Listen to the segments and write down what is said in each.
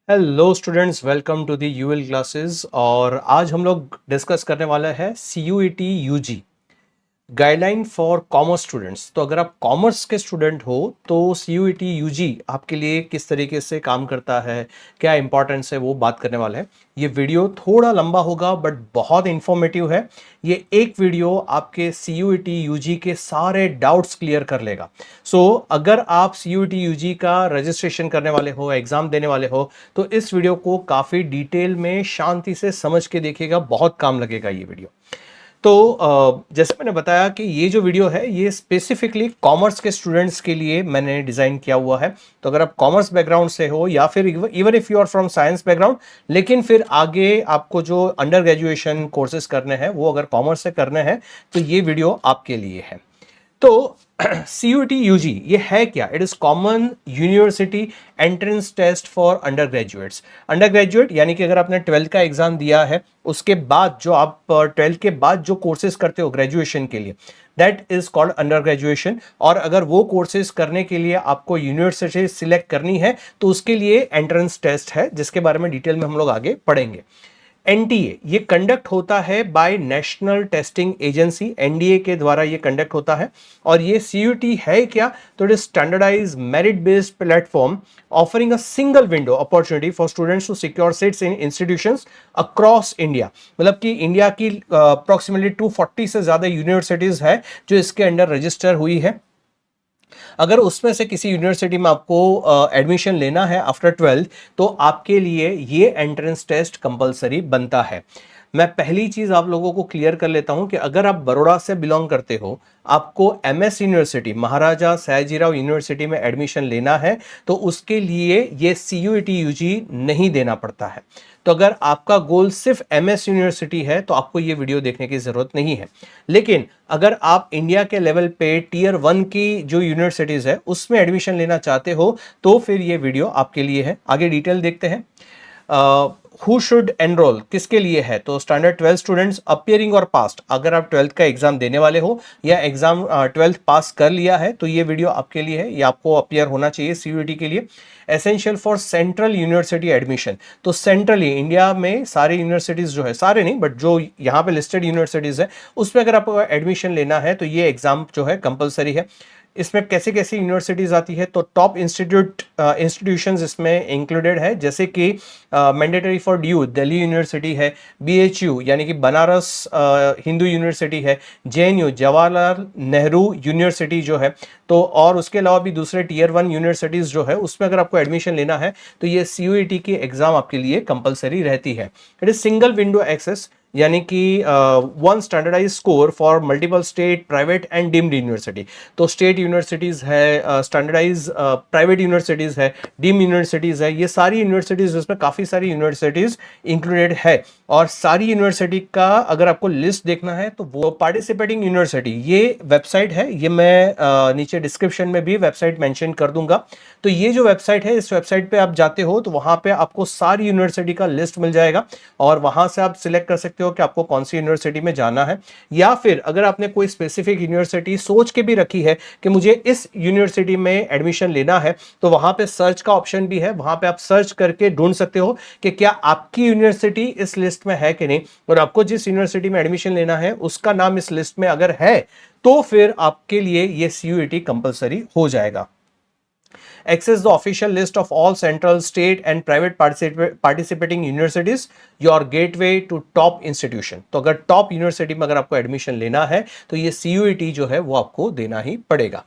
Hello students, welcome to the UL classes. और आज हम लोग डिस्कस करने वाला है CUET UG guideline for commerce students. तो अगर आप कॉमर्स के स्टूडेंट हो तो सीयूईटी यूजी आपके लिए किस तरीके से काम करता है, क्या इंपॉर्टेंस है, वो बात करने वाला है। ये वीडियो थोड़ा लंबा होगा बट बहुत इंफॉर्मेटिव है। ये एक वीडियो आपके सीयूईटी यूजी के सारे डाउट्स क्लियर कर लेगा। अगर आप सीयूईटी यूजी का रजिस्ट्रेशन करने वाले हो, एग्जाम देने वाले हो, तो इस वीडियो को काफ़ी डिटेल में शांति से समझ के देखिएगा, बहुत काम लगेगा ये वीडियो। तो जैसे मैंने बताया कि ये जो वीडियो है ये स्पेसिफिकली कॉमर्स के स्टूडेंट्स के लिए मैंने डिज़ाइन किया हुआ है। तो अगर आप कॉमर्स बैकग्राउंड से हो या फिर even if you are from science background, लेकिन फिर आगे आपको जो अंडर ग्रेजुएशन कोर्सेज करने हैं वो अगर कॉमर्स से करने हैं तो ये वीडियो आपके लिए है। तो CUET UG ये है क्या? It is common university entrance test for undergraduates. Undergraduate यानी कि अगर आपने 12th का एग्जाम दिया है, उसके बाद जो आप 12th के बाद जो कोर्सेज करते हो ग्रेजुएशन के लिए, that is called under graduation. और अगर वो कोर्सेज करने के लिए आपको यूनिवर्सिटी सिलेक्ट करनी है तो उसके लिए एंट्रेंस टेस्ट है, जिसके बारे में डिटेल में हम लोग आगे पढ़ेंगे। एनटीए ये कंडक्ट होता है by national testing agency, NDA के द्वारा ये कंडक्ट होता है। और ये सीयूटी है क्या? तो it is standardise merit based platform offering a single window opportunity for students to secure seats in institutions across India. मतलब कि इंडिया की अप्रोक्सीमेटली 240 से ज्यादा यूनिवर्सिटीज है जो इसके अंडर रजिस्टर हुई है। अगर उसमें से किसी यूनिवर्सिटी में आपको एडमिशन लेना है आफ्टर 12th, तो आपके लिए ये एंट्रेंस टेस्ट कंपलसरी बनता है। मैं पहली चीज आप लोगों को क्लियर कर लेता हूं कि अगर आप बड़ौदा से बिलोंग करते हो, आपको एमएस यूनिवर्सिटी, महाराजा सयाजीराव यूनिवर्सिटी में एडमिशन लेना है, तो उसके लिए ये सीयूईटी यूजी नहीं देना पड़ता है। तो अगर आपका गोल सिर्फ एमएस यूनिवर्सिटी है तो आपको ये वीडियो देखने की जरूरत नहीं है। लेकिन अगर आप इंडिया के लेवल पे टीयर 1 की जो यूनिवर्सिटीज है उसमें एडमिशन लेना चाहते हो तो फिर ये वीडियो आपके लिए है। आगे डिटेल देखते हैं। हु शुड एनरोल किसके लिए है? तो स्टैंडर्ड 12 स्टूडेंट्स अपियरिंग और पास्ट। अगर आप 12th का एग्जाम देने वाले हो या एग्जाम 12th पास कर लिया है तो ये वीडियो आपके लिए है, ये आपको अपियर होना चाहिए सीयूईटी के लिए। Essential for central university admission. तो सेंट्रली इंडिया में सारे यूनिवर्सिटीज जो है, सारे नहीं बट जो यहाँ पे लिस्टेड यूनिवर्सिटीज है उसमें अगर आपको एडमिशन लेना है तो ये एग्जाम जो है कंपलसरी है। इसमें कैसे कैसे यूनिवर्सिटीज आती है? तो टॉप इंस्टीट्यूशंस इसमें इंक्लूडेड है, जैसे कि mandatory for due Delhi university है, बीएचयू यानी कि बनारस हिंदू यूनिवर्सिटी है, जेएनयू जवाहरलाल नेहरू यूनिवर्सिटी जो है। तो और उसके अलावा भी दूसरे टीयर 1 यूनिवर्सिटीज जो है उसमें अगर आपको एडमिशन लेना है तो ये सीयूईटी की एग्जाम आपके लिए कंपलसरी रहती है। It is single window access, यानी कि one standardise score for multiple state, private and deemed university. तो स्टेट यूनिवर्सिटीज है, स्टैंडर्डाइज प्राइवेट यूनिवर्सिटीज है, डीम्ड यूनिवर्सिटीज है, ये सारी यूनिवर्सिटीज, इसमें काफी सारी यूनिवर्सिटीज इंक्लूडेड है। और सारी यूनिवर्सिटी का अगर आपको लिस्ट देखना है तो वो पार्टिसिपेटिंग यूनिवर्सिटी, ये वेबसाइट है, ये मैं नीचे डिस्क्रिप्शन में भी वेबसाइट मेंशन कर दूंगा। तो ये जो वेबसाइट है, इस वेबसाइट पे आप जाते हो तो वहां पे आपको सारी यूनिवर्सिटी का लिस्ट मिल जाएगा और वहां से आप सिलेक्ट कर सकते हो कि आपको कौन सी यूनिवर्सिटी में जाना है। या फिर अगर आपने कोई स्पेसिफिक यूनिवर्सिटी सोच के भी रखी है कि मुझे इस यूनिवर्सिटी में एडमिशन लेना है, तो वहां पे सर्च का ऑप्शन भी है, वहां पे आप सर्च करके ढूंढ सकते हो कि क्या आपकी यूनिवर्सिटी इस लिस्ट में है कि नहीं। और आपको जिस यूनिवर्सिटी में एडमिशन लेना है उसका नाम इस लिस्ट में अगर है तो फिर आपके लिए ये सीयूईटी कंपलसरी हो जाएगा। Access the official list of all central, state and private participating universities, your gateway to top institution। तो अगर टॉप यूनिवर्सिटी में अगर आपको एडमिशन लेना है तो ये सीयूईटी जो है वो आपको देना ही पड़ेगा।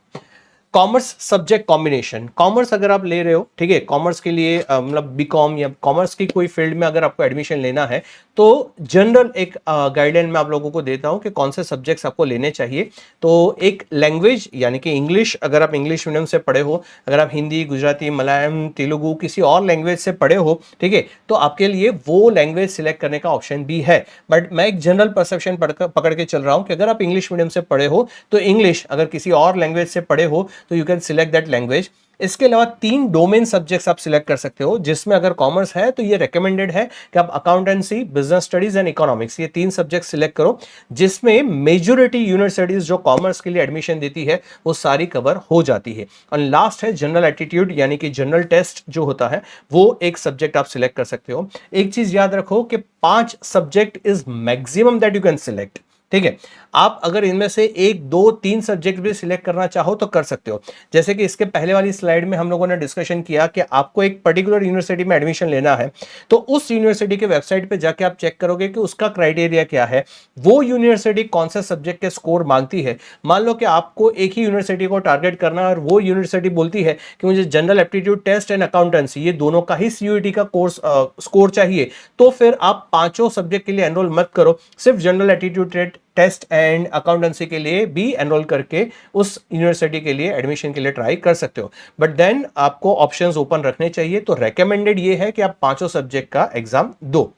कॉमर्स सब्जेक्ट कॉम्बिनेशन, कॉमर्स अगर आप ले रहे हो, ठीक है, कॉमर्स के लिए मतलब बीकॉम या कॉमर्स की कोई फील्ड में अगर आपको एडमिशन लेना है तो जनरल एक गाइडलाइन मैं आप लोगों को देता हूं कि कौन से सब्जेक्ट्स आपको लेने चाहिए। तो एक लैंग्वेज यानी कि इंग्लिश, अगर आप इंग्लिश मीडियम से पढ़े हो, अगर आप हिंदी, गुजराती, मलयालम, तेलुगु किसी और लैंग्वेज से पढ़े हो, ठीक है, तो आपके लिए वो लैंग्वेज सिलेक्ट करने का ऑप्शन भी है। बट मैं एक जनरल परसेप्शन पकड़ के चल रहा हूं कि अगर आप इंग्लिश मीडियम से पढ़े हो तो इंग्लिश, अगर किसी और लैंग्वेज से पढ़े हो तो you can select that language. इसके अलावा 3 डोमेन सब्जेक्ट्स आप सिलेक्ट कर सकते हो, जिसमें अगर कॉमर्स है तो ये रिकमेंडेड है कि आप accountancy, business studies and economics, ये 3 सब्जेक्ट सिलेक्ट करो, जिसमें मेजॉरिटी यूनिवर्सिटीज जो कॉमर्स के लिए एडमिशन देती है वो सारी कवर हो जाती है। और लास्ट है जनरल एटीट्यूड, यानी कि जनरल टेस्ट जो होता है वो एक सब्जेक्ट आप सिलेक्ट कर सकते हो। एक चीज याद रखो कि 5 subject is maximum that you can select, ठीक है। आप अगर इनमें से 1, 2, 3 सब्जेक्ट भी सिलेक्ट करना चाहो तो कर सकते हो। जैसे कि इसके पहले वाली स्लाइड में हम लोगों ने डिस्कशन किया कि आपको एक पर्टिकुलर यूनिवर्सिटी में एडमिशन लेना है, तो उस यूनिवर्सिटी के वेबसाइट पे जाके आप चेक करोगे कि उसका क्राइटेरिया क्या है, वो यूनिवर्सिटी कौन से सब्जेक्ट के स्कोर मांगती है। मान लो कि आपको एक ही यूनिवर्सिटी को टारगेट करना है और वो यूनिवर्सिटी बोलती है कि मुझे general aptitude test and accountancy, ये दोनों का ही सीयूईटी का कोर्स स्कोर चाहिए, तो फिर आप 5 सब्जेक्ट के लिए एनरोल मत करो, सिर्फ general aptitude test and accountancy के लिए भी एनरोल करके उस यूनिवर्सिटी के लिए एडमिशन के लिए ट्राई कर सकते हो। बट देन आपको ऑप्शंस ओपन रखने चाहिए, तो रेकमेंडेड ये है कि आप 5 सब्जेक्ट का एग्जाम दो।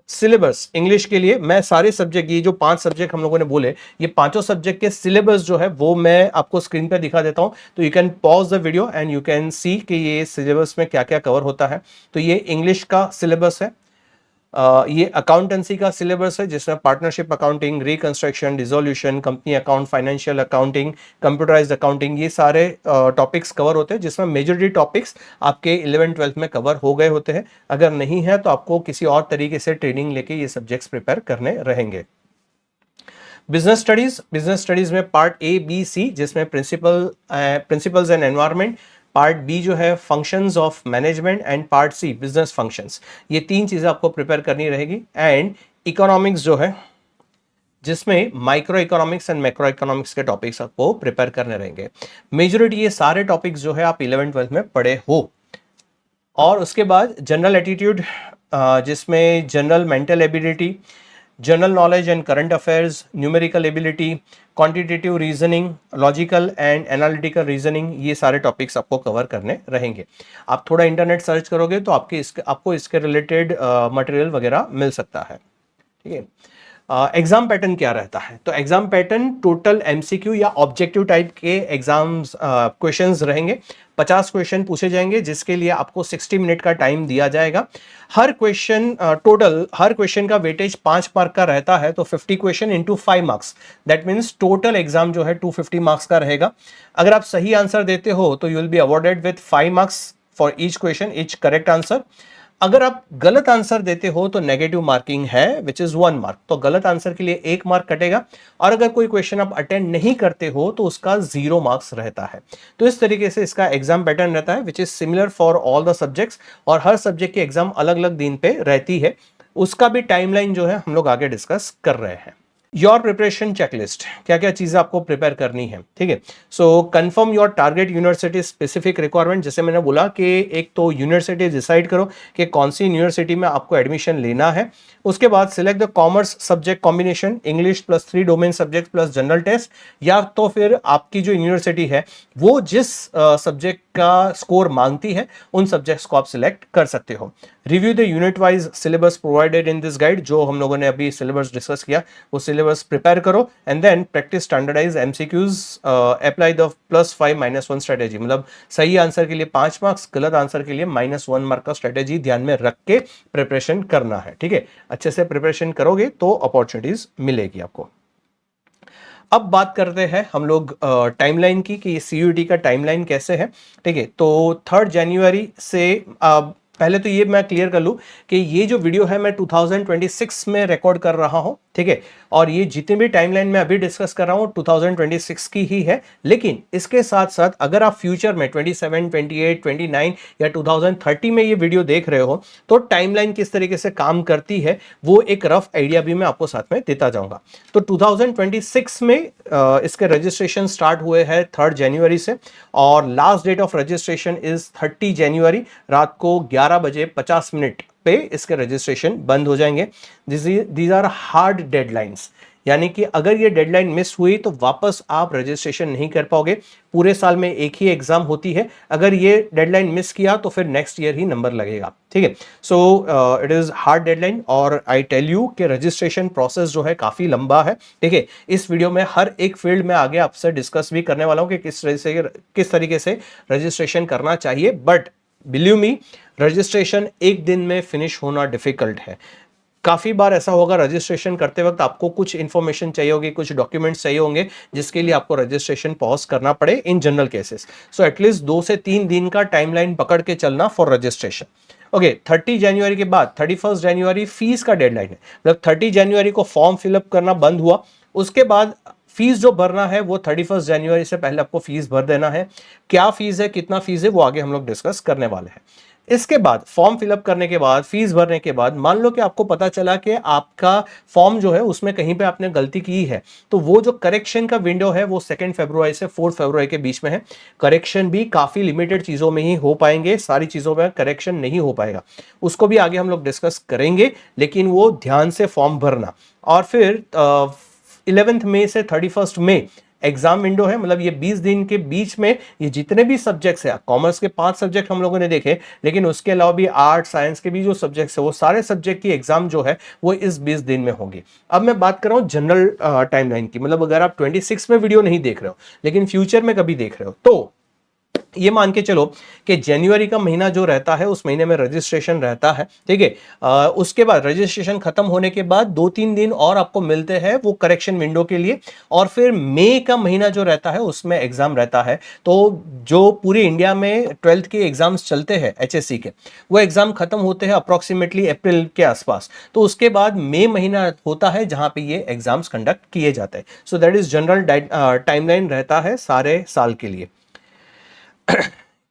सिलेबस इंग्लिश के लिए मैं सारे सब्जेक्ट, ये जो 5 सब्जेक्ट हम लोगों ने बोले, ये 5 सब्जेक्ट के सिलेबस जो है वो मैं आपको स्क्रीन पर दिखा देता हूं, तो you can pause the video and you can see कि ये सिलेबस में क्या क्या कवर होता है। तो ये इंग्लिश का सिलेबस है, ये अकाउंटेंसी का सिलेबस है, जिसमें partnership accounting, reconstruction, dissolution, company account, financial accounting, computerised accounting, ये सारे टॉपिक्स कवर होते हैं, जिसमें मेजॉरिटी टॉपिक्स आपके 11th-12th में कवर हो गए होते हैं। अगर नहीं है तो आपको किसी और तरीके से ट्रेनिंग लेके ये सब्जेक्ट्स प्रिपेयर करने रहेंगे। बिजनेस स्टडीज में पार्ट ए, बी, सी, जिसमें principles and environment, part B जो है functions of management, and part C business functions, ये 3 चीजें आपको प्रिपेयर करनी रहेगी। एंड इकोनॉमिक्स जो है, जिसमें micro economics and macro economics के टॉपिक्स आपको प्रिपेयर करने रहेंगे। मेजॉरिटी ये सारे टॉपिक्स जो है आप 11th-12th में पढ़े हो। और उसके बाद जनरल एटीट्यूड, जिसमें general mental ability, general knowledge and current affairs, numerical ability, quantitative reasoning, logical and analytical reasoning, ये सारे टॉपिक्स आपको कवर करने रहेंगे। आप थोड़ा इंटरनेट सर्च करोगे तो आपको इसके रिलेटेड मटेरियल वगैरह मिल सकता है, ठीक है। एग्जाम पैटर्न क्या रहता है, तो एग्जाम पैटर्न टोटल एमसीक्यू या ऑब्जेक्टिव टाइप के एग्जाम्स क्वेश्चंस रहेंगे। 50 क्वेश्चन पूछे जाएंगे, जिसके लिए आपको 60 मिनट का टाइम दिया जाएगा। हर क्वेश्चन का वेटेज 5 मार्क का रहता है, तो 50 question into 5 marks, that means total exam जो है 250 मार्क्स का रहेगा। अगर आप सही आंसर देते हो तो you will be awarded with 5 marks for each question, each correct answer. अगर आप गलत आंसर देते हो तो नेगेटिव मार्किंग है, विच इज 1 मार्क, तो गलत आंसर के लिए 1 मार्क कटेगा। और अगर कोई क्वेश्चन आप अटेंड नहीं करते हो तो उसका 0 मार्क्स रहता है। तो इस तरीके से इसका एग्जाम पैटर्न रहता है, which is similar for all the subjects, और हर सब्जेक्ट की एग्जाम अलग अलग दिन पे रहती है। उसका भी टाइमलाइन जो है हम लोग आगे डिस्कस कर रहे हैं। योर प्रिपरेशन चेकलिस्ट, क्या क्या चीजें आपको प्रिपेयर करनी है, ठीक है। So confirm your target university specific requirement, जैसे मैंने बोला कि एक तो यूनिवर्सिटी डिसाइड करो कि कौन सी यूनिवर्सिटी में आपको एडमिशन लेना है। उसके बाद select the commerce subject combination, English plus 3 domain subject plus general test, या तो फिर आपकी जो यूनिवर्सिटी है वो जिस सब्जेक्ट का स्कोर मांगती है उन सब्जेक्ट्स को आप सिलेक्ट कर सकते हो। Review the unit wise syllabus provided in this guide, जो हम लोगों ने अभी सिलेबस डिस्कस किया वो सिलेबस प्रिपेयर करो, and then practise standardise MCQs, apply the +5 -1 strategy, मतलब सही आंसर के लिए 5 मार्क्स, गलत आंसर के लिए -1 मार्क का स्ट्रेटेजी ध्यान में रख के प्रिपरेशन करना है, ठीक है। अच्छे से प्रिपरेशन करोगे तो अपॉर्चुनिटीज मिलेगी आपको। अब बात करते हैं हम लोग टाइमलाइन की, कि सीयूईटी का टाइमलाइन कैसे है, ठीक है। तो 3 जनवरी से पहले तो ये मैं क्लियर कर लूं कि ये जो वीडियो है मैं 2026 में रिकॉर्ड कर रहा हूं, ठीक है। और ये जितनी भी टाइमलाइन मैं अभी डिस्कस कर रहा हूं 2026 की ही है। लेकिन इसके साथ साथ अगर आप फ्यूचर में 27, 28, 29 या 2030 में ये वीडियो देख रहे हो तो टाइमलाइन किस तरीके से काम करती है वो एक रफ आइडिया भी मैं आपको साथ में देता जाऊंगा। तो 2026 में इसके रजिस्ट्रेशन स्टार्ट हुए हैं 3 जनवरी से, और last date of registration is 30 January रात को 11:50 पे इसके रजिस्ट्रेशन बंद हो जाएंगे। दीज आर हार्ड डेडलाइंस, यानी कि अगर ये डेडलाइन मिस हुई तो वापस आप रजिस्ट्रेशन नहीं कर पाओगे। पूरे साल में एक ही एग्जाम होती है, अगर ये डेडलाइन मिस किया तो फिर नेक्स्ट ईयर ही नंबर लगेगा, ठीक है। So it is hard deadline और आई टेल यू कि रजिस्ट्रेशन प्रोसेस जो है काफी लंबा है, ठीक है। इस वीडियो में हर एक फील्ड में आगे आपसे डिस्कस भी करने वाला हूं कि किस तरीके से रजिस्ट्रेशन करना चाहिए, बट बिलीव मी, रजिस्ट्रेशन एक दिन में फिनिश होना डिफिकल्ट है। काफी बार ऐसा होगा रजिस्ट्रेशन करते वक्त आपको कुछ इंफॉर्मेशन चाहिए होगी, कुछ डॉक्यूमेंट्स चाहिए होंगे जिसके लिए आपको रजिस्ट्रेशन पॉज करना पड़े in general cases. So at least 2 से 3 दिन का टाइमलाइन पकड़ के चलना फॉर रजिस्ट्रेशन। ओके, 30 जनवरी के बाद 31 जनवरी फीस का डेडलाइन है, मतलब 30 जनवरी को फॉर्म फिलअप करना बंद हुआ, उसके बाद फीस जो भरना है वो 31 जनवरी से पहले आपको फीस भर देना है। क्या फीस है, कितना फीस है, वो आगे हम लोग डिस्कस करने वाले हैं। इसके बाद फॉर्म फिलअप करने के बाद, फीस भरने के बाद, मान लो कि आपको पता चला कि आपका फॉर्म जो है उसमें कहीं पे आपने गलती की है, तो वो जो करेक्शन का विंडो है वो 2 फरवरी से 4 फरवरी के बीच में है। करेक्शन भी काफी लिमिटेड चीजों में ही हो पाएंगे, सारी चीजों में करेक्शन नहीं हो पाएगा, उसको भी आगे हम लोग डिस्कस करेंगे, लेकिन वो ध्यान से फॉर्म भरना। और फिर 11 मई से 31 मई एग्जाम विंडो है, मतलब ये 20 दिन के बीच में ये जितने भी सब्जेक्ट्स हैं, कॉमर्स के 5 सब्जेक्ट हम लोगों ने देखे, लेकिन उसके अलावा भी आर्ट साइंस के भी जो सब्जेक्ट्स है वो सारे सब्जेक्ट की एग्जाम जो है वो इस 20 दिन में होगी। अब मैं बात कर रहा हूं जनरल टाइमलाइन की, मतलब अगर आप 26 में वीडियो नहीं देख रहे हो लेकिन फ्यूचर में कभी देख रहे हो, तो ये मान के चलो कि जनवरी का महीना जो रहता है उस महीने में रजिस्ट्रेशन रहता है, ठीक है। उसके बाद रजिस्ट्रेशन खत्म होने के बाद 2-3 दिन और आपको मिलते हैं वो करेक्शन विंडो के लिए, और फिर मई का महीना जो रहता है उसमें एग्जाम रहता है। तो जो पूरे इंडिया में 12th के एग्जाम्स चलते हैं एचएससी के, वो एग्जाम खत्म होते हैं अप्रोक्सीमेटली अप्रैल के आसपास, तो उसके बाद मई महीना होता है जहां पे ये एग्जाम्स कंडक्ट किए जाते हैं। So that is general timeline रहता है सारे साल के लिए।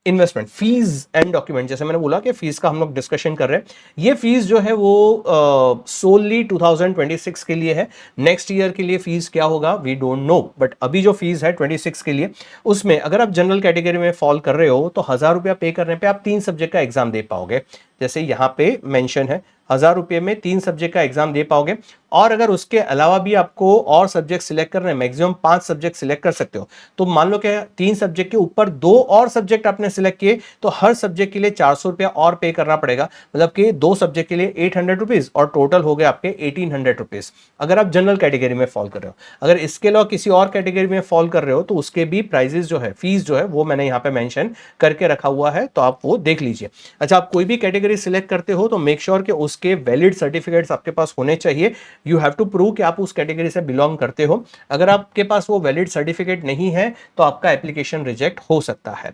इन्वेस्टमेंट, फीस एंड डॉक्यूमेंट, जैसे मैंने बोला कि फीस का हम लोग डिस्कशन कर रहे हैं, ये फीस जो है वो सोनली 2026 के लिए है। नेक्स्ट ईयर के लिए फीस क्या होगा वी डोंट नो, बट अभी जो फीस है 26 के लिए, उसमें अगर आप जनरल कैटेगरी में फॉल कर रहे हो तो 1000 रुपया पे करने पे आप 3 सब्जेक्ट का एग्जाम दे पाओगे, जैसे यहां पे मेंशन है 1000 रुपये में 3 सब्जेक्ट का एग्जाम दे पाओगे। और अगर उसके अलावा भी आपको और सब्जेक्ट सिलेक्ट करने हैं, मैक्सिमम 5 सब्जेक्ट सिलेक्ट कर सकते हो, तो मान लो कि 3 सब्जेक्ट के ऊपर 2 और सब्जेक्ट आपने सिलेक्ट किए तो हर सब्जेक्ट के लिए 400 रुपया और पे करना पड़ेगा, मतलब कि 2 सब्जेक्ट के लिए 800 रुपीज और टोटल हो गए आपके 1800 रुपीज, अगर आप जनरल कैटेगरी में फॉल कर रहे हो। अगर इसके अलावा किसी और कैटेगरी में फॉल कर रहे हो तो उसके भी प्राइजेस जो है, फीस जो है वो मैंने यहाँ पे मेंशन करके रखा हुआ है, तो आप वो देख लीजिए। अच्छा, आप कोई भी कैटेगरी सिलेक्ट करते हो तो मेक श्योर कि उसके वैलिड सर्टिफिकेट्स आपके पास होने चाहिए। यू हैव टू प्रूव कि आप उस कैटेगरी से बिलोंग करते हो। अगर आपके पास वो वैलिड सर्टिफिकेट नहीं है तो आपका एप्लीकेशन रिजेक्ट हो सकता है।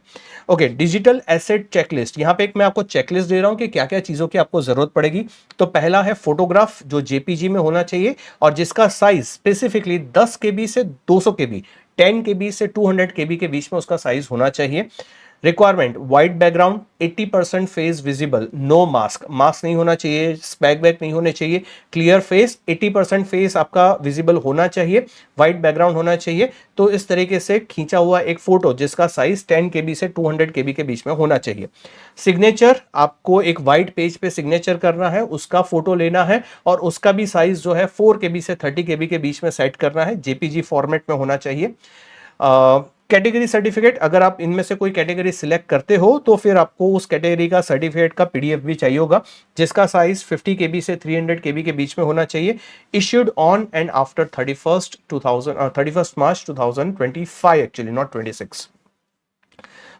ओके, डिजिटल एसेट चेकलिस्ट, यहां पे एक मैं आपको चेकलिस्ट दे रहा हूं कि क्या क्या चीजों की आपको जरूरत पड़ेगी। तो पहला है फोटोग्राफ, जो जेपीजी में होना चाहिए और जिसका साइज स्पेसिफिकली 10 केबी से 200 केबी, 10 केबी से 200 केबी के बीच में उसका साइज होना चाहिए। Requirement, white background, 80% face visible, no mask, mask नहीं होना चाहिए, स्पैक बैक नहीं होने चाहिए, क्लियर फेस, 80% फेस आपका विजिबल होना चाहिए, व्हाइट बैकग्राउंड होना चाहिए। तो इस तरीके से खींचा हुआ एक फोटो जिसका साइज 10 केबी से 200 केबी के बीच में होना चाहिए। सिग्नेचर, आपको एक व्हाइट पेज पे सिग्नेचर करना है, उसका फोटो लेना है और उसका भी साइज जो है 4 केबी से 30 केबी के बीच में सेट करना है, जेपीजी फॉर्मेट में होना चाहिए। कैटेगरी सर्टिफिकेट, अगर आप इनमें से कोई कैटेगरी सिलेक्ट करते हो तो फिर आपको उस कैटेगरी का सर्टिफिकेट का पीडीएफ भी चाहिए होगा, जिसका साइज 50 केबी से 300 केबी के बीच में होना चाहिए। Issued on and after 31 March 2025, actually not 26।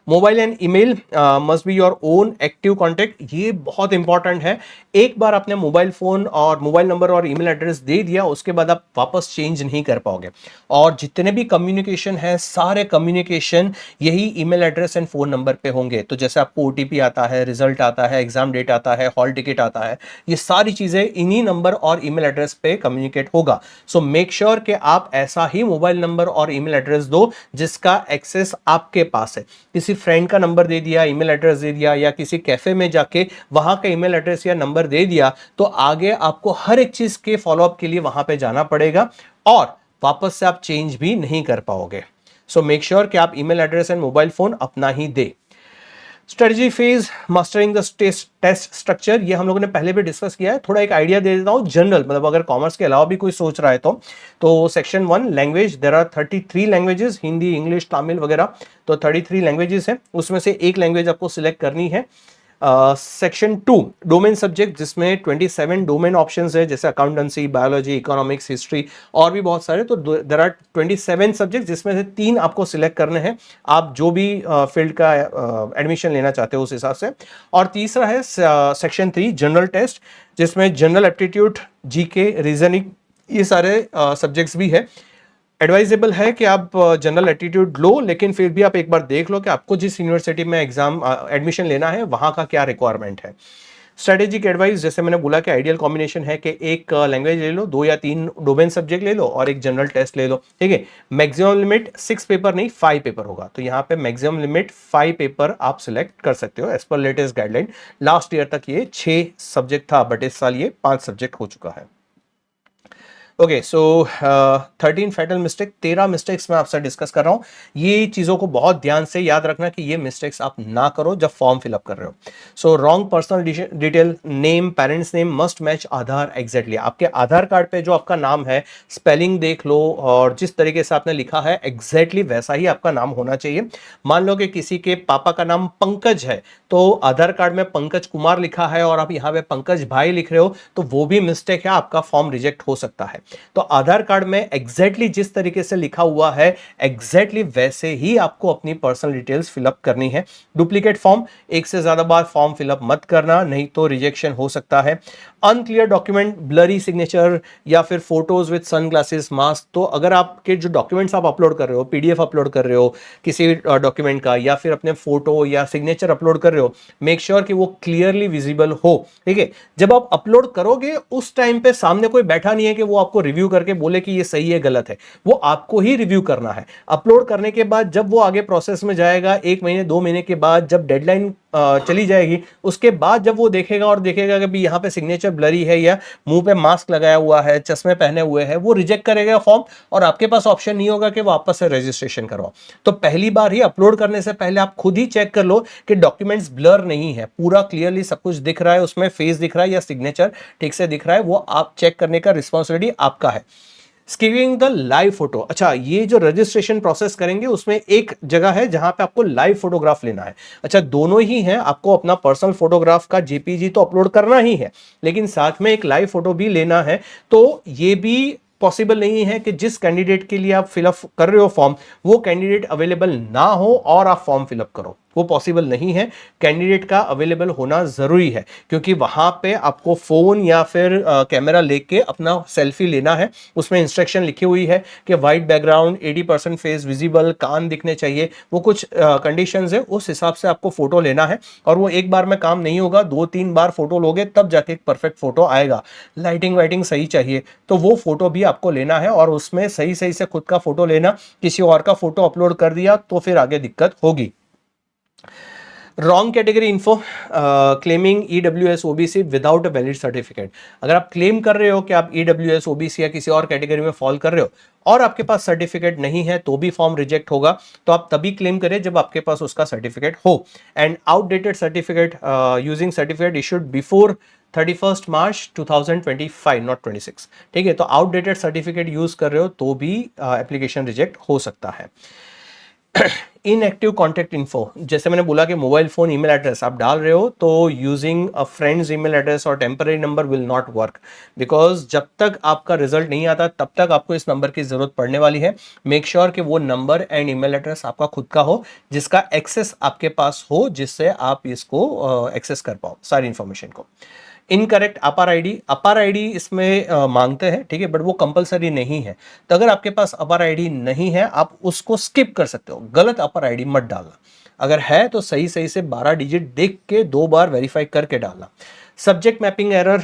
Mobile and email must be your own active contact, ये बहुत इंपॉर्टेंट है। एक बार आपने मोबाइल फोन और मोबाइल नंबर और ईमेल एड्रेस दे दिया उसके बाद आप वापस चेंज नहीं कर पाओगे, और जितने भी कम्युनिकेशन है सारे कम्युनिकेशन यही email address and phone number पे होंगे। तो जैसे आपको ओटीपी आता है, रिजल्ट आता है, एग्जाम डेट आता है, हॉल टिकट आता है, ये सारी चीजें इन्हीं नंबर और ईमेल एड्रेस पे कम्युनिकेट होगा। सो मेक श्योर कि आप ऐसा ही मोबाइल नंबर और ईमेल एड्रेस दो जिसका एक्सेस आपके पास है। किसी फ्रेंड का नंबर दे दिया, ईमेल एड्रेस दे दिया, या किसी कैफे में जाके वहां का ईमेल एड्रेस या नंबर दे दिया, तो आगे आपको हर एक चीज के फॉलोअप के लिए वहां पे जाना पड़ेगा और वापस से आप चेंज भी नहीं कर पाओगे। सो मेक श्योर कि आप email address and mobile phone अपना ही दे। Strategy phase, mastering the test structure, ये हम लोगों ने पहले भी डिस्कस किया है। थोड़ा एक आइडिया दे देता हूँ जनरल, मतलब अगर कॉमर्स के अलावा भी कोई सोच रहा है तो section 1 language, there are 33 languages, Hindi, English, Tamil वगैरह, तो 33 लैंग्वेजेस हैं, उसमें से एक लैंग्वेज आपको सिलेक्ट करनी है। सेक्शन 2 डोमेन सब्जेक्ट, जिसमें 27 डोमेन ऑप्शंस है, जैसे अकाउंटेंसी, बायोलॉजी, इकोनॉमिक्स, हिस्ट्री और भी बहुत सारे, तो देयर आर 27 सब्जेक्ट, जिसमें से 3 आपको सिलेक्ट करने हैं, आप जो भी फील्ड का एडमिशन लेना चाहते हो उस हिसाब से। और तीसरा है सेक्शन 3 जनरल टेस्ट, जिसमें जनरल एप्टीट्यूड, जीके, रीजनिंग, ये सारे सब्जेक्ट्स भी है। एडवाइजेबल है कि आप जनरल एटीट्यूड लो, लेकिन फिर भी आप एक बार देख लो कि आपको जिस यूनिवर्सिटी में एग्जाम एडमिशन लेना है वहां का क्या रिक्वायरमेंट है। स्ट्रेटेजिक एडवाइस, जैसे मैंने बोला कि आइडियल कॉम्बिनेशन है कि एक लैंग्वेज ले लो, 2 या 3 डोमेन सब्जेक्ट ले लो और एक जनरल टेस्ट ले लो, ठीक है। मैक्सिमम लिमिट 6 पेपर नहीं 5 पेपर होगा, तो यहाँ पे मैक्सिमम लिमिट 5 पेपर आप सिलेक्ट कर सकते हो as per latest guideline. Last year तक ये 6 सब्जेक्ट था, बट इस साल ये 5 सब्जेक्ट हो चुका है। ओके, सो 13 फैटल मिस्टेक, 13 मिस्टेक्स मैं आपसे डिस्कस कर रहा हूँ। ये चीज़ों को बहुत ध्यान से याद रखना कि ये मिस्टेक्स आप ना करो जब फॉर्म फिलअप कर रहे हो। So wrong personal detail, name, parents name must match Aadhaar exactly. आपके आधार कार्ड पे जो आपका नाम है, स्पेलिंग देख लो और जिस तरीके से आपने लिखा है एग्जैक्टली वैसा ही आपका नाम होना चाहिए। मान लो कि किसी के पापा का नाम पंकज है, तो आधार कार्ड में पंकज कुमार लिखा है और आप यहाँ पे पंकज भाई लिख रहे हो, तो वो भी मिस्टेक है, आपका फॉर्म रिजेक्ट हो सकता है। तो आधार कार्ड में एग्जैक्टली जिस तरीके से लिखा हुआ है एग्जैक्टली वैसे ही आपको अपनी पर्सनल डिटेल्स फिलअप करनी है। डुप्लीकेट फॉर्म, एक से ज्यादा बार फॉर्म फिलअप मत करना, नहीं तो रिजेक्शन हो सकता है। अनक्लियर डॉक्यूमेंट, ब्लरी सिग्नेचर या फिर फोटोज विद सनग्लासेस, मास्क, तो अगर आपके जो डॉक्यूमेंट्स आप अपलोड कर रहे हो, पीडीएफ अपलोड कर रहे हो किसी डॉक्यूमेंट का, या फिर अपने फोटो या सिग्नेचर अपलोड कर रहे हो, मेक श्योर कि वो क्लियरली विजिबल हो, ठीक है। जब आप अपलोड करोगे उस टाइम पे सामने कोई बैठा नहीं है कि वो आपको रिव्यू करके बोले कि ये सही है गलत है, वो आपको ही रिव्यू करना है। अपलोड करने के बाद जब वो आगे प्रोसेस में जाएगा, 1 महीने 2 महीने के बाद जब डेडलाइन चली जाएगी, उसके बाद जब वो देखेगा और देखेगा कि यहाँ पे सिग्नेचर ब्लरी है या मुंह पे मास्क लगाया हुआ है, चश्मे पहने हुए है, वो रिजेक्ट करेगा फॉर्म और आपके पास ऑप्शन नहीं होगा कि वापस से रजिस्ट्रेशन करवाओ। तो पहली बार ही अपलोड करने से पहले आप खुद ही चेक कर लो कि डॉक्यूमेंट्स ब्लर नहीं है, पूरा क्लियरली सब कुछ दिख रहा है, उसमें फेस दिख रहा है या सिग्नेचर ठीक से दिख रहा है, वो आप चेक करने का रिस्पॉन्सिबिलिटी आपका है। स्कीविंग द लाइव फोटो, अच्छा ये जो रजिस्ट्रेशन प्रोसेस करेंगे उसमें एक जगह है जहां पे आपको लाइव फोटोग्राफ लेना है। अच्छा दोनों ही है, आपको अपना पर्सनल फोटोग्राफ का जेपीजी तो अपलोड करना ही है, लेकिन साथ में एक लाइव फोटो भी लेना है। तो ये भी पॉसिबल नहीं है कि जिस कैंडिडेट के लिए आप फिलअप कर रहे हो फॉर्म, वो कैंडिडेट अवेलेबल ना हो और आप फॉर्म फिलअप करो, वो पॉसिबल नहीं है। कैंडिडेट का अवेलेबल होना जरूरी है, क्योंकि वहां पे आपको फोन या फिर कैमरा लेके अपना सेल्फी लेना है। उसमें इंस्ट्रक्शन लिखी हुई है कि वाइट बैकग्राउंड, 80% फेस विजिबल, कान दिखने चाहिए, वो कुछ कंडीशंस है, उस हिसाब से आपको फोटो लेना है। और वो एक बार में काम नहीं होगा, 2-3 बार फोटो लोगे तब जाके एक परफेक्ट फोटो आएगा। लाइटिंग वाइटिंग सही चाहिए, तो वो फोटो भी आपको लेना है और उसमें सही सही से खुद का फोटो लेना, किसी और का फोटो अपलोड कर दिया तो फिर आगे दिक्कत होगी। Wrong category info, claiming EWS OBC without a valid certificate. अगर आप क्लेम कर रहे हो कि आप ईडब्ल्यूएस ओबीसी या किसी और कैटेगरी में फॉल कर रहे हो और आपके पास सर्टिफिकेट नहीं है, तो भी फॉर्म रिजेक्ट होगा। तो आप तभी क्लेम करें जब आपके पास उसका सर्टिफिकेट हो। And outdated certificate, using certificate issued before 31 March 2025 not 26, ठीक है। तो आउटडेटेड सर्टिफिकेट यूज कर रहे हो तो भी एप्लीकेशन रिजेक्ट हो सकता है। इनएक्टिव कॉन्टैक्ट इन्फो, जैसे मैंने बोला कि मोबाइल फोन ईमेल एड्रेस आप डाल रहे हो, तो using a friends email address और temporary number will not work, because जब तक आपका रिजल्ट नहीं आता तब तक आपको इस नंबर की जरूरत पड़ने वाली है। मेक श्योर कि वो नंबर एंड ईमेल एड्रेस आपका खुद का हो, जिसका एक्सेस आपके पास हो, जिससे आप इसको एक्सेस कर पाओ सारी इंफॉर्मेशन को। इनकरेक्ट अपार आईडी इसमें मांगते हैं, ठीक है, बट वो कंपलसरी नहीं है। तो अगर आपके पास अपार आईडी नहीं है, आप उसको स्किप कर सकते हो, गलत अपार आईडी मत डालना। अगर है तो सही सही से 12 डिजिट देख के 2 बार वेरीफाई करके डालना। Subject mapping error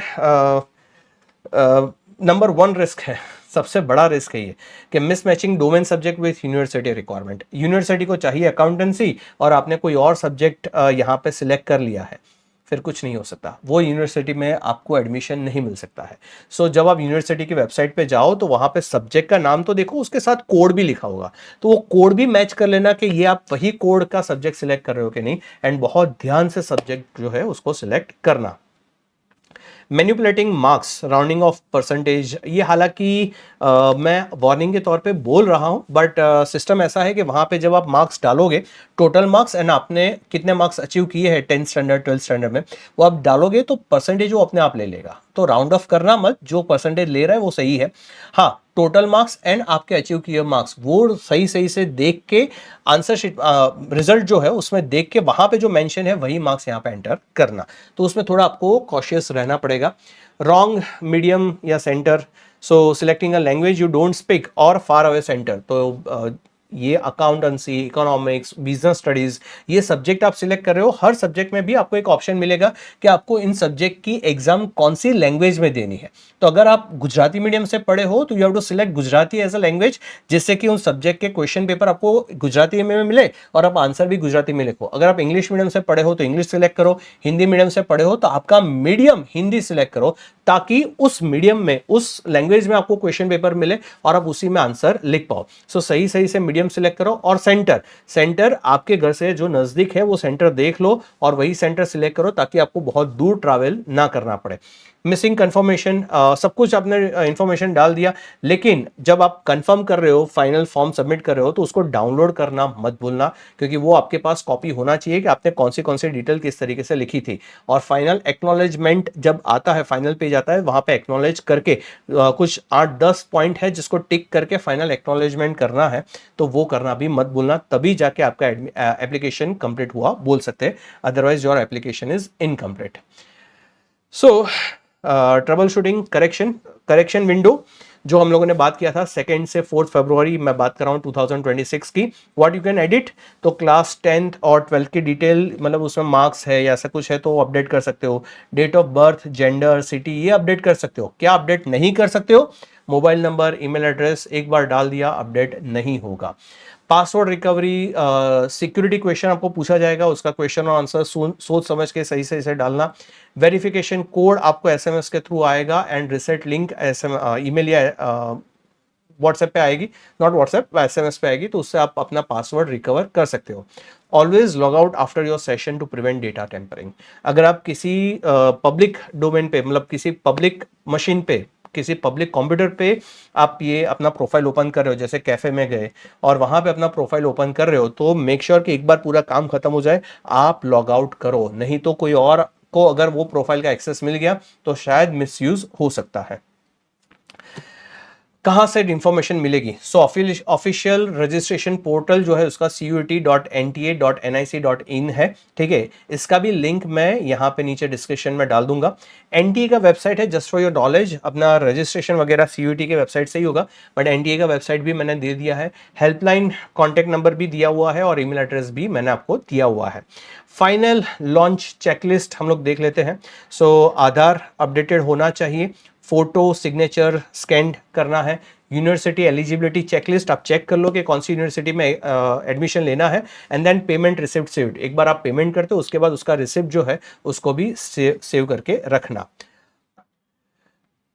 number 1 risk है, सबसे बड़ा रिस्क है ये कि mismatching domain subject with university requirement. University को चाहिए अकाउंटेंसी और आपने कोई और सब्जेक्ट यहाँ पे सिलेक्ट कर लिया है। फिर कुछ नहीं हो सकता, वो यूनिवर्सिटी में आपको एडमिशन नहीं मिल सकता है। सो जब आप यूनिवर्सिटी की वेबसाइट पे जाओ तो वहां पे सब्जेक्ट का नाम तो देखो, उसके साथ कोड भी लिखा होगा, तो वो कोड भी मैच कर लेना कि ये आप वही कोड का सब्जेक्ट सिलेक्ट कर रहे हो कि नहीं, एंड बहुत ध्यान से सब्जेक्ट जो है उसको सिलेक्ट करना। Manipulating marks, rounding off percentage, ये हालांकि मैं वार्निंग के तौर पे बोल रहा हूं, बट सिस्टम ऐसा है कि वहां पे जब आप मार्क्स डालोगे, टोटल मार्क्स एंड आपने कितने मार्क्स अचीव किए हैं 10th स्टैंडर्ड 12th स्टैंडर्ड में, वो आप डालोगे तो परसेंटेज वो अपने आप ले लेगा। तो राउंड ऑफ करना मत, जो परसेंटेज ले रहा है वो सही है। हाँ, टोटल मार्क्स एंड आपके अचीव किए मार्क्स वो सही सही से देख के, आंसर शीट रिजल्ट जो है उसमें देख के वहां पे जो मेंशन है वही मार्क्स यहाँ पे एंटर करना। तो उसमें थोड़ा आपको कॉशियस रहना पड़ेगा। रॉन्ग मीडियम या centre, so selecting a language you don't speak और फार अवे सेंटर, तो ये अकाउंटेंसी, इकोनॉमिक्स, बिजनेस स्टडीज, ये सब्जेक्ट आप सिलेक्ट कर रहे हो, हर सब्जेक्ट में भी आपको एक ऑप्शन मिलेगा कि आपको इन सब्जेक्ट की एग्जाम कौन सी लैंग्वेज में देनी है। तो अगर आप गुजराती मीडियम से पढ़े हो तो you have to select Gujarati as a language, जिससे कि उन सब्जेक्ट के क्वेश्चन पेपर आपको गुजराती में मिले और आप आंसर भी गुजराती में लिखो। अगर आप इंग्लिश मीडियम से पढ़े हो तो इंग्लिश सिलेक्ट करो, हिंदी मीडियम से पढ़े हो तो आपका मीडियम हिंदी सिलेक्ट करो, ताकि उस मीडियम में, उस लैंग्वेज में आपको क्वेश्चन पेपर मिले और आप उसी में आंसर लिख पाओ। सो सही सही से मीडियम सिलेक्ट करो। और सेंटर, सेंटर आपके घर से जो नजदीक है वो सेंटर देख लो और वही सेंटर सिलेक्ट करो, ताकि आपको बहुत दूर ट्रैवल ना करना पड़े। मिसिंग कंफर्मेशन, सब कुछ आपने इंफॉर्मेशन डाल दिया, लेकिन जब आप कंफर्म कर रहे हो, फाइनल फॉर्म सबमिट कर रहे हो, तो उसको डाउनलोड करना मत भूलना, क्योंकि वो आपके पास कॉपी होना चाहिए कि आपने कौन सी डिटेल किस तरीके से लिखी थी। और फाइनल एक्नॉलेजमेंट जब आता है, फाइनल पेज आता है, वहां पे एक्नॉलेज करके कुछ 8-10 पॉइंट है जिसको टिक करके फाइनल एक्नॉलेजमेंट करना है, तो वो करना भी मत भूलना, तभी जाके आपका एप्लीकेशन कंप्लीट हुआ बोल सकते हैं, otherwise your application is incomplete. So trouble shooting, correction, correction window जो हम लोगों ने बात किया था 2 से 4 फरवरी, मैं बात कर रहा हूँ 2026 की। व्हाट यू कैन एडिट, तो क्लास 10th और 12th की डिटेल, मतलब उसमें मार्क्स है या ऐसा कुछ है तो अपडेट कर सकते हो। Date of birth, gender, city, ये अपडेट कर सकते हो। क्या अपडेट नहीं कर सकते हो, मोबाइल नंबर, ईमेल एड्रेस, एक बार डाल दिया अपडेट नहीं होगा। पासवर्ड रिकवरी, सिक्योरिटी क्वेश्चन आपको पूछा जाएगा, उसका क्वेश्चन और आंसर सोच समझ के सही से डालना। वेरिफिकेशन कोड आपको एसएमएस के थ्रू आएगा, एंड रिसेट लिंक ईमेल या व्हाट्सएप पे आएगी, नॉट व्हाट्सएप, एसएमएस पे आएगी, तो उससे आप अपना पासवर्ड रिकवर कर सकते हो। Always log out after your session to prevent data tampering. अगर आप किसी पब्लिक डोमेन पे, मतलब किसी पब्लिक मशीन पे, किसी पब्लिक कंप्यूटर पे आप ये अपना प्रोफाइल ओपन कर रहे हो, जैसे कैफे में गए और वहां पे अपना प्रोफाइल ओपन कर रहे हो, तो मेक श्योर कि एक बार पूरा काम खत्म हो जाए आप लॉग आउट करो, नहीं तो कोई और को अगर वो प्रोफाइल का एक्सेस मिल गया तो शायद मिसयूज हो सकता है। कहाँ से इंफॉर्मेशन मिलेगी, सो ऑफिशियल रजिस्ट्रेशन पोर्टल जो है उसका CUET.NTA.nic.in है, ठीक है। इसका भी लिंक मैं यहाँ पे नीचे डिस्क्रिप्शन में डाल दूंगा। एनटीए का वेबसाइट है, जस्ट फॉर योर नॉलेज, अपना रजिस्ट्रेशन वगैरह CUET के वेबसाइट से ही होगा, बट एनटीए का वेबसाइट भी मैंने दे दिया है, हेल्पलाइन कॉन्टैक्ट नंबर भी दिया हुआ है और ईमेल एड्रेस भी मैंने आपको दिया हुआ है। फाइनल लॉन्च चेकलिस्ट हम लोग देख लेते हैं। सो आधार अपडेटेड होना चाहिए, फोटो सिग्नेचर स्कैन करना है, यूनिवर्सिटी एलिजिबिलिटी चेकलिस्ट आप चेक कर लो कि कौन सी यूनिवर्सिटी में एडमिशन लेना है, and then payment receipt saved, एक बार आप पेमेंट करते हो उसके बाद उसका रिसिप्ट जो है उसको भी सेव करके रखना।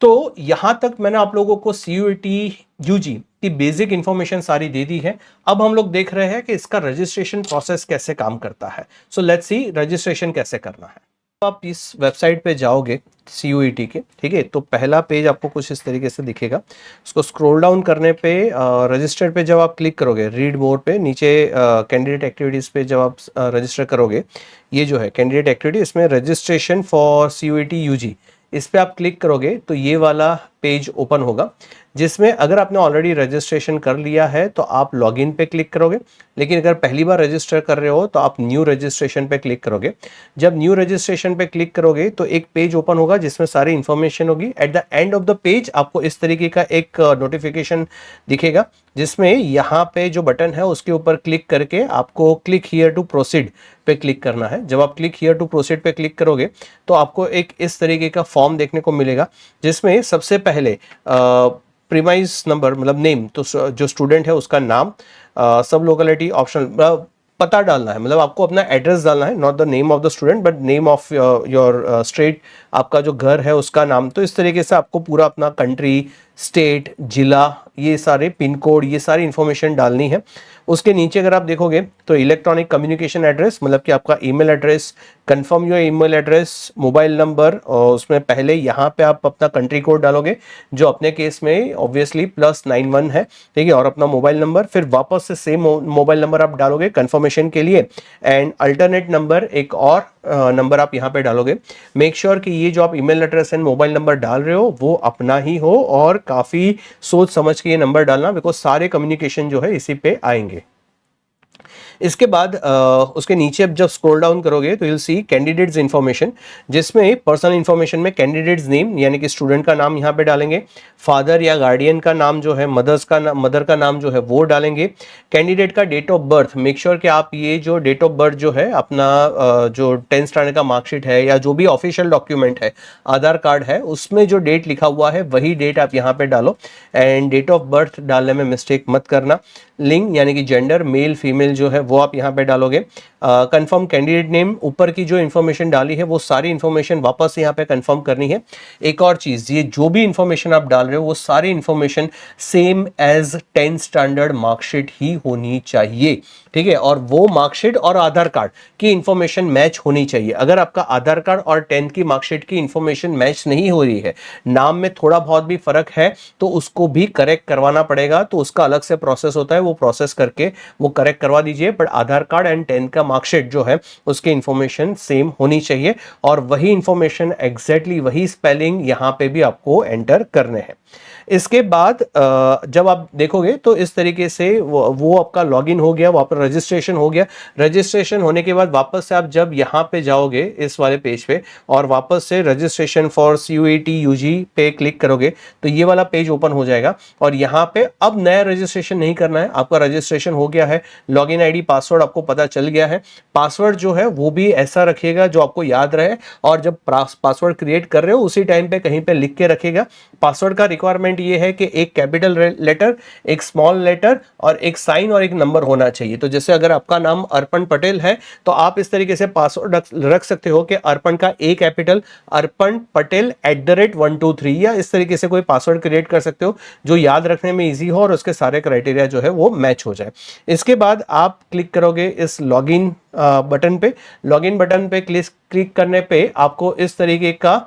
तो यहां तक मैंने आप लोगों को CUET UG की बेसिक इंफॉर्मेशन सारी दे दी है। अब हम लोग देख रहे हैं कि इसका रजिस्ट्रेशन प्रोसेस कैसे काम करता है। सो लेट्स सी रजिस्ट्रेशन कैसे करना है। आप इस वेबसाइट पे जाओगे CUET के, ठीक है, तो पहला पेज आपको कुछ इस तरीके से दिखेगा। उसको स्क्रॉल डाउन करने पे रजिस्टर पे जब आप क्लिक करोगे, रीड मोर पे नीचे कैंडिडेट एक्टिविटीज पे जब आप रजिस्टर करोगे, ये जो है कैंडिडेट एक्टिविटी, इसमें रजिस्ट्रेशन फॉर CUET UG, इस पे आप क्लिक करोगे तो ये वाला पेज ओपन होगा, जिसमें अगर आपने ऑलरेडी रजिस्ट्रेशन कर लिया है तो आप लॉगिन पे क्लिक करोगे, लेकिन अगर पहली बार रजिस्टर कर रहे हो तो आप न्यू रजिस्ट्रेशन पे क्लिक करोगे। जब न्यू रजिस्ट्रेशन पे क्लिक करोगे तो एक पेज ओपन होगा जिसमें सारी इंफॉर्मेशन होगी। At the end of the page आपको इस तरीके का एक नोटिफिकेशन दिखेगा, जिसमें यहाँ पे जो बटन है उसके ऊपर क्लिक करके आपको क्लिक हियर टू प्रोसीड पे क्लिक करना है। जब आप क्लिक हियर टू प्रोसीड पे क्लिक करोगे तो आपको एक इस तरीके का फॉर्म देखने को मिलेगा, जिसमें सबसे पहले प्रीमाइस नंबर, मतलब नेम, तो जो स्टूडेंट है उसका नाम, सब लोकेलिटी ऑप्शनल, पता डालना है, मतलब आपको अपना एड्रेस डालना है, not the name of the student but name of your state, आपका जो घर है उसका नाम। तो इस तरीके से आपको पूरा अपना कंट्री, स्टेट, जिला, ये सारे पिन कोड, ये सारी इंफॉर्मेशन डालनी है। उसके नीचे अगर आप देखोगे तो इलेक्ट्रॉनिक कम्युनिकेशन एड्रेस, मतलब कि आपका email address, confirm your email address, mobile number, और उसमें पहले यहाँ पे आप अपना कंट्री कोड डालोगे जो अपने केस में ऑब्वियसली +91 है, ठीक है, और अपना मोबाइल नंबर, फिर वापस से सेम मोबाइल नंबर आप डालोगे कंफर्मेशन के लिए, एंड अल्टरनेट नंबर एक और नंबर आप यहाँ पे डालोगे। मेक श्योर कि ये जो आप email address and mobile number डाल रहे हो वो अपना ही हो, और काफ़ी सोच समझ के ये नंबर डालना, बिकॉज सारे कम्युनिकेशन जो है इसी पे आएंगे। इसके बाद उसके नीचे जब स्क्रॉल डाउन करोगे तो you will see candidates information, जिसमें पर्सनल इन्फॉर्मेशन में कैंडिडेट्स नेम यानी कि स्टूडेंट का नाम यहाँ पे डालेंगे, फादर या गार्डियन का नाम जो है, मदर का नाम जो है वो डालेंगे, कैंडिडेट का date of birth. Make sure कि आप ये जो डेट ऑफ बर्थ जो है अपना जो 10th स्टैंडर्ड का मार्कशीट है या जो भी ऑफिशियल डॉक्यूमेंट है, आधार कार्ड है, उसमें जो डेट लिखा हुआ है वही डेट आप यहाँ पे डालो, एंड डेट ऑफ बर्थ डालने में मिस्टेक मत करना। लिंग यानी कि जेंडर, मेल फीमेल जो है वो आप यहाँ पे डालोगे। कंफर्म कैंडिडेट नेम, ऊपर की जो इन्फॉर्मेशन डाली है वो सारी इन्फॉर्मेशन वापस यहाँ पे कंफर्म करनी है। एक और चीज़, ये जो भी इन्फॉर्मेशन आप डाल रहे हो वो सारी information same as 10th standard marksheet ही होनी चाहिए, ठीक है, और वो मार्कशीट और आधार कार्ड की इन्फॉर्मेशन मैच होनी चाहिए। अगर आपका आधार कार्ड और 10th की मार्कशीट की इन्फॉर्मेशन मैच नहीं हो रही है, नाम में थोड़ा बहुत भी फर्क है, तो उसको भी करेक्ट करवाना पड़ेगा, तो उसका अलग से प्रोसेस होता है, वो प्रोसेस करके वो करेक्ट करवा दीजिए। But Aadhaar card and 10th का मार्कशीट जो है उसकी इंफॉर्मेशन सेम होनी चाहिए, और वही इंफॉर्मेशन एग्जैक्टली वही स्पेलिंग यहां पे भी आपको एंटर करने हैं। इसके बाद जब आप देखोगे तो इस तरीके से वो आपका लॉगिन हो गया, वहां पर रजिस्ट्रेशन हो गया। रजिस्ट्रेशन होने के बाद वापस से आप जब यहाँ पे जाओगे इस वाले पेज पे और वापस से रजिस्ट्रेशन फॉर CUET UG पे क्लिक करोगे तो ये वाला पेज ओपन हो जाएगा, और यहाँ पे अब नया रजिस्ट्रेशन नहीं करना है, आपका रजिस्ट्रेशन हो गया है, लॉगिन आईडी पासवर्ड आपको पता चल गया है। पासवर्ड जो है वो भी ऐसा रखिएगा जो आपको याद रहे, और जब पासवर्ड क्रिएट कर रहे हो उसी टाइम पे कहीं पे लिख के रखिएगा। पासवर्ड का रिक्वायरमेंट ये है कि एक कैपिटल लेटर, एक स्मॉल लेटर और एक साइन और एक नंबर होना चाहिए। तो जैसे अगर आपका नाम अर्पण पटेल है तो आप इस तरीके से पासवर्ड रख सकते हो कि अर्पण का ए कैपिटल, अर्पण पटेल @123, या इस तरीके से कोई पासवर्ड क्रिएट कर सकते हो जो याद रखने में इजी हो और उसके सारे क्राइटेरिया जो है वो मैच हो जाए। इसके बाद आप क्लिक करोगे इस लॉगिन बटन पे। लॉगिन बटन पे क्लिक करने पे आपको इस तरीके का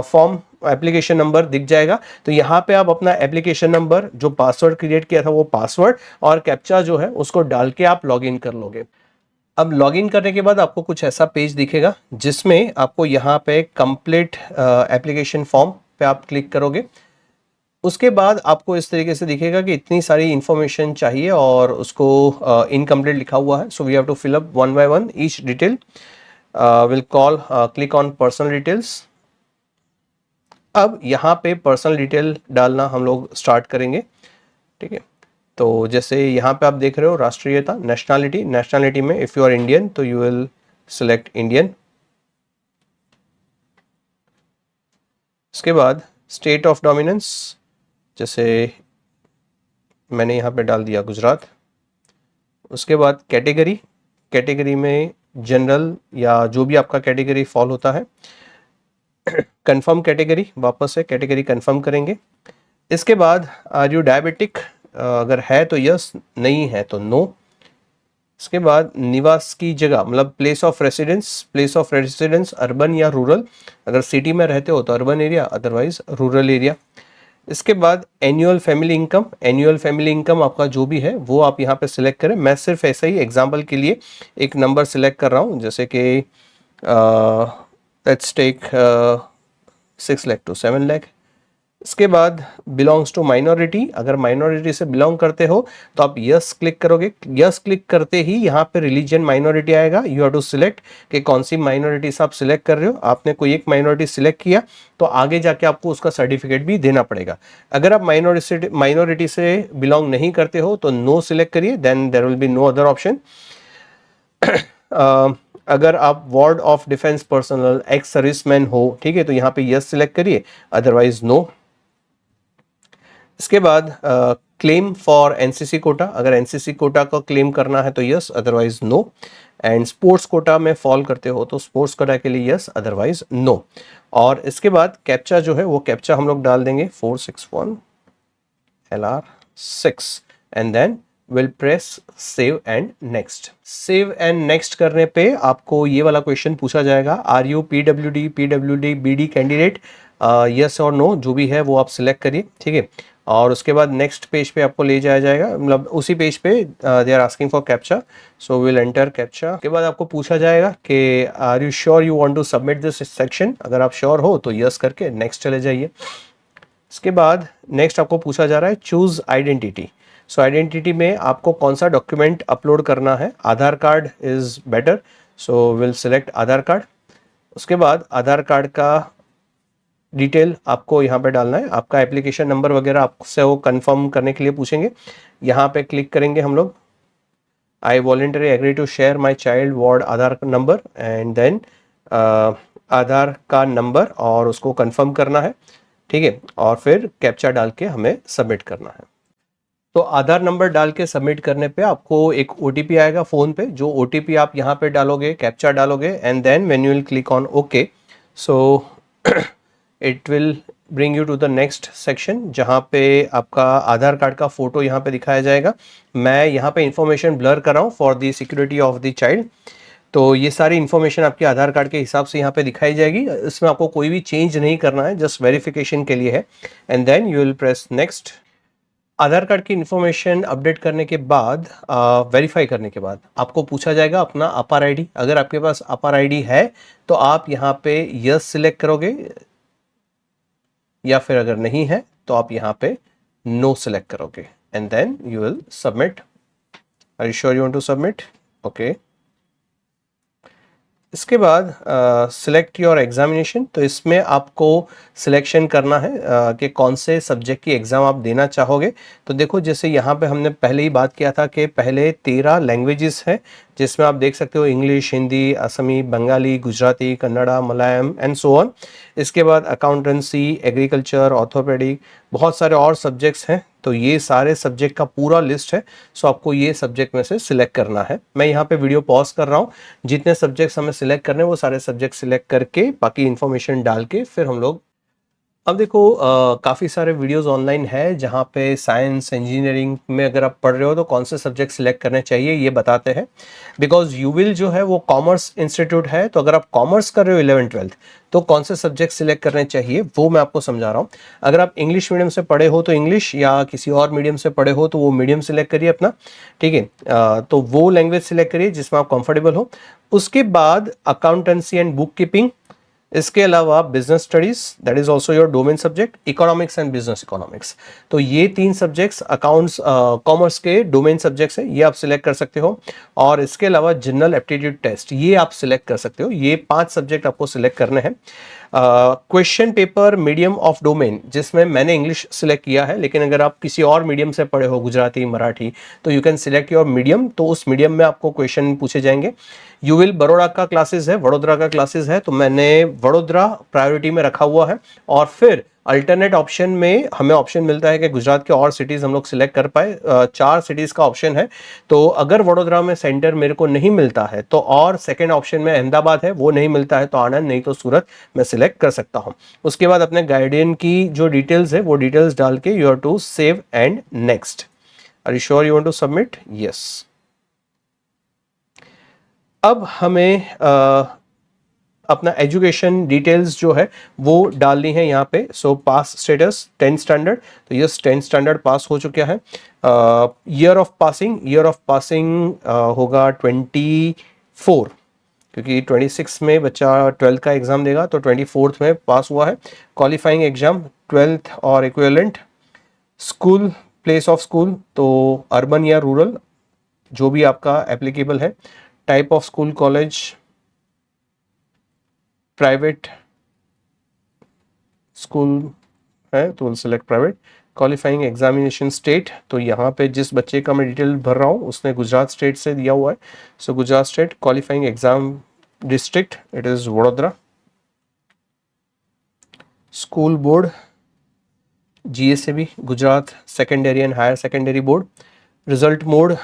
फॉर्म, एप्लीकेशन नंबर दिख जाएगा। तो यहाँ पे आप अपना एप्लीकेशन नंबर, जो पासवर्ड क्रिएट किया था वो पासवर्ड और कैप्चा जो है उसको डाल के आप लॉगिन कर लोगे। अब लॉगिन करने के बाद आपको कुछ ऐसा पेज दिखेगा जिसमें आपको यहाँ पे कंप्लीट एप्लीकेशन फॉर्म पे आप क्लिक करोगे। उसके बाद आपको इस तरीके से दिखेगा कि इतनी सारी इंफॉर्मेशन चाहिए और उसको इनकम्प्लीट लिखा हुआ है। So we have to fill up one by one each detail. Will click on personal details. अब यहाँ पे पर्सनल डिटेल डालना हम लोग स्टार्ट करेंगे, ठीक है। तो जैसे यहाँ पे आप देख रहे हो राष्ट्रीयता, नेशनैलिटी में इफ़ यू आर इंडियन तो यू विल सिलेक्ट इंडियन। इसके बाद स्टेट ऑफ डोमिनेंस, जैसे मैंने यहाँ पे डाल दिया गुजरात। उसके बाद कैटेगरी में जनरल या जो भी आपका कैटेगरी फॉल होता है। कंफर्म कैटेगरी, वापस से कैटेगरी कंफर्म करेंगे। इसके बाद आर यू डायबिटिक, अगर है तो यस, नहीं है तो नो। इसके बाद निवास की जगह, मतलब प्लेस ऑफ रेसिडेंस अर्बन या रूरल, अगर सिटी में रहते हो तो urban area, otherwise rural area. इसके बाद एनुअल फैमिली इनकम आपका जो भी है वो आप यहाँ पे सिलेक्ट करें। मैं सिर्फ ऐसे ही एग्जांपल के लिए एक नंबर सिलेक्ट कर रहा हूँ, जैसे कि let's take 6 lakh to 7 lakh. इसके बाद बिलोंग्स टू माइनॉरिटी, अगर माइनॉरिटी से बिलोंग करते हो तो आप यस क्लिक करोगे। यस क्लिक करते ही यहाँ पे रिलीजन माइनॉरिटी आएगा, यू हैव टू सिलेक्ट कि कौन सी माइनॉरिटी से आप सिलेक्ट कर रहे हो। आपने कोई एक माइनॉरिटी सिलेक्ट किया तो आगे जाके आपको उसका सर्टिफिकेट भी देना पड़ेगा। अगर आप माइनॉरिटी से बिलोंग नहीं करते हो तो नो सिलेक्ट करिए, then there will be no other option. अगर आप ward of defence personnel, ex serviceman हो, ठीक है, तो यहाँ पे यस सिलेक्ट करिए, अदरवाइज नो। इसके बाद क्लेम फॉर एनसीसी कोटा, अगर एनसीसी कोटा को क्लेम करना है तो yes, otherwise no. And sports quota में फॉल करते हो तो स्पोर्ट्स कोटा के लिए यस, अदरवाइज नो। और इसके बाद कैप्चा जो है वो कैप्चा हम लोग डाल देंगे 461 LR6 and then will press save and next. Save and next करने पे आपको ये वाला क्वेश्चन पूछा जाएगा, are you PWD BD candidate, yes और नो जो भी है वो आप सिलेक्ट करिए, ठीक है। और उसके बाद नेक्स्ट पेज पे आपको ले जाया जाएगा, मतलब उसी पेज पे they are asking for captcha, so will enter captcha. के बाद आपको पूछा जाएगा कि are you sure you want to submit this section, अगर आप श्योर हो तो यस करके नेक्स्ट चले जाइए। इसके बाद नेक्स्ट आपको पूछा जा रहा है चूज आइडेंटिटी। सो आइडेंटिटी में आपको कौन सा डॉक्यूमेंट अपलोड करना है, Aadhaar card is better, so will select Aadhaar card. उसके बाद आधार कार्ड का डिटेल आपको यहाँ पे डालना है, आपका एप्लीकेशन नंबर वगैरह आपसे वो कंफर्म करने के लिए पूछेंगे। यहाँ पे क्लिक करेंगे हम लोग, I voluntary agree to share my child ward Aadhaar number, and then Aadhaar का नंबर और उसको कंफर्म करना है, ठीक है। और फिर कैप्चा डाल के हमें सबमिट करना है। तो आधार नंबर डाल के सबमिट करने पे आपको एक ओटीपी आएगा फ़ोन पे, जो ओटीपी आप यहाँ पे डालोगे, कैप्चा डालोगे, and then when you will click on okay, so it will bring you to the next section, जहाँ पे आपका आधार कार्ड का फोटो यहाँ पे दिखाया जाएगा। मैं यहाँ पे इंफॉर्मेशन ब्लर कर रहा हूँ for the security of the child. तो ये सारी इन्फॉर्मेशन आपके आधार कार्ड के हिसाब से यहाँ पे दिखाई जाएगी, इसमें आपको कोई भी चेंज नहीं करना है, जस्ट वेरिफिकेशन के लिए है। And then you will press next. Aadhaar card की इन्फॉर्मेशन अपडेट करने के बाद, वेरीफाई करने के बाद आपको पूछा जाएगा अपना अपार आईडी। अगर आपके पास अपार आईडी है तो आप यहाँ पे यस सिलेक्ट करोगे, या फिर अगर नहीं है तो आप यहाँ पे नो सिलेक्ट करोगे, and then you will submit. Are you sure you want to submit? Okay. इसके बाद सिलेक्ट योर एग्जामिनेशन, तो इसमें आपको सिलेक्शन करना है कि कौन से सब्जेक्ट की एग्ज़ाम आप देना चाहोगे। तो देखो, जैसे यहाँ पे हमने पहले ही बात किया था कि पहले 13 लैंग्वेजेस हैं, जिसमें आप देख सकते हो English, Hindi, Assamese, Bengali, Gujarati, Kannada, Malayalam and so on. इसके बाद अकाउंटेंसी, एग्रीकल्चर, ऑर्थोपेडिक, बहुत सारे और सब्जेक्ट्स हैं। तो ये सारे सब्जेक्ट का पूरा लिस्ट है, सो आपको ये सब्जेक्ट में से सिलेक्ट करना है। मैं यहाँ पे वीडियो पॉज कर रहा हूँ, जितने सब्जेक्ट्स हमें सिलेक्ट करने हैं वो सारे सब्जेक्ट सिलेक्ट करके बाकी इन्फॉर्मेशन डाल के फिर हम लोग, अब देखो काफ़ी सारे वीडियोस ऑनलाइन है जहाँ पे साइंस इंजीनियरिंग में अगर आप पढ़ रहे हो तो कौन से सब्जेक्ट सिलेक्ट करने चाहिए ये बताते हैं। बिकॉज यूविल जो है वो कॉमर्स इंस्टीट्यूट है, तो अगर आप कॉमर्स कर रहे हो 11th-12th तो कौन से सब्जेक्ट सिलेक्ट करने चाहिए वो मैं आपको समझा रहा हूँ। अगर आप इंग्लिश मीडियम से पढ़े हो तो इंग्लिश, या किसी और मीडियम से पढ़े हो तो वो मीडियम सिलेक्ट करिए अपना, ठीक है। तो वो लैंग्वेज सिलेक्ट करिए जिसमें आप कंफर्टेबल हो। उसके बाद अकाउंटेंसी एंड बुक कीपिंग, इसके अलावा business studies, that is also your domain subject, economics and business economics. तो ये 3 सब्जेक्ट्स अकाउंट्स कॉमर्स के डोमेन सब्जेक्ट्स हैं, ये आप सिलेक्ट कर सकते हो। और इसके अलावा जनरल एप्टीट्यूड टेस्ट ये आप सिलेक्ट कर सकते हो। ये 5 सब्जेक्ट आपको सिलेक्ट करने हैं। Question paper medium of domain, जिसमें मैंने इंग्लिश सिलेक्ट किया है, लेकिन अगर आप किसी और मीडियम से पढ़े हो, गुजराती, मराठी, तो you can select your medium. तो उस मीडियम में आपको क्वेश्चन पूछे जाएंगे। यूविल बड़ौदा का क्लासेस है, वडोदरा का क्लासेस है, तो मैंने वडोदरा प्रायोरिटी में रखा हुआ है। और फिर अल्टरनेट ऑप्शन में हमें ऑप्शन मिलता है कि गुजरात के और सिटीज़ हम लोग सिलेक्ट कर पाए। 4 सिटीज़ का ऑप्शन है, तो अगर वडोदरा में सेंटर मेरे को नहीं मिलता है तो, और सेकंड ऑप्शन में अहमदाबाद है वो नहीं मिलता है तो आनंद, नहीं तो सूरत मैं सिलेक्ट कर सकता हूँ। उसके बाद अपने गाइडियन की जो डिटेल्स है वो डिटेल्स डाल के you have to save and next. Are you sure you want to submit? Yes. अब हमें अपना एजुकेशन डिटेल्स जो है वो डालनी है यहाँ पे। सो पास स्टेटस 10th स्टैंडर्ड, तो यस 10th स्टैंडर्ड पास हो चुका है। ईयर ऑफ पासिंग होगा 24, क्योंकि 26 में बच्चा 12th का एग्ज़ाम देगा, तो 24th में पास हुआ है। क्वालिफाइंग एग्ज़ाम 12th और equivalent. School, place of school, तो अर्बन या रूरल जो भी आपका एप्लीकेबल है। Type of school, college, private school है तो will select private. Qualifying examination state, तो यहाँ पे जिस बच्चे का मैं डिटेल भर रहा हूँ उसने गुजरात स्टेट से दिया हुआ है, सो Gujarat state. Qualifying exam district, it is Vadodara. School board, GSAB Gujarat Secondary and Higher Secondary Board. Result mode,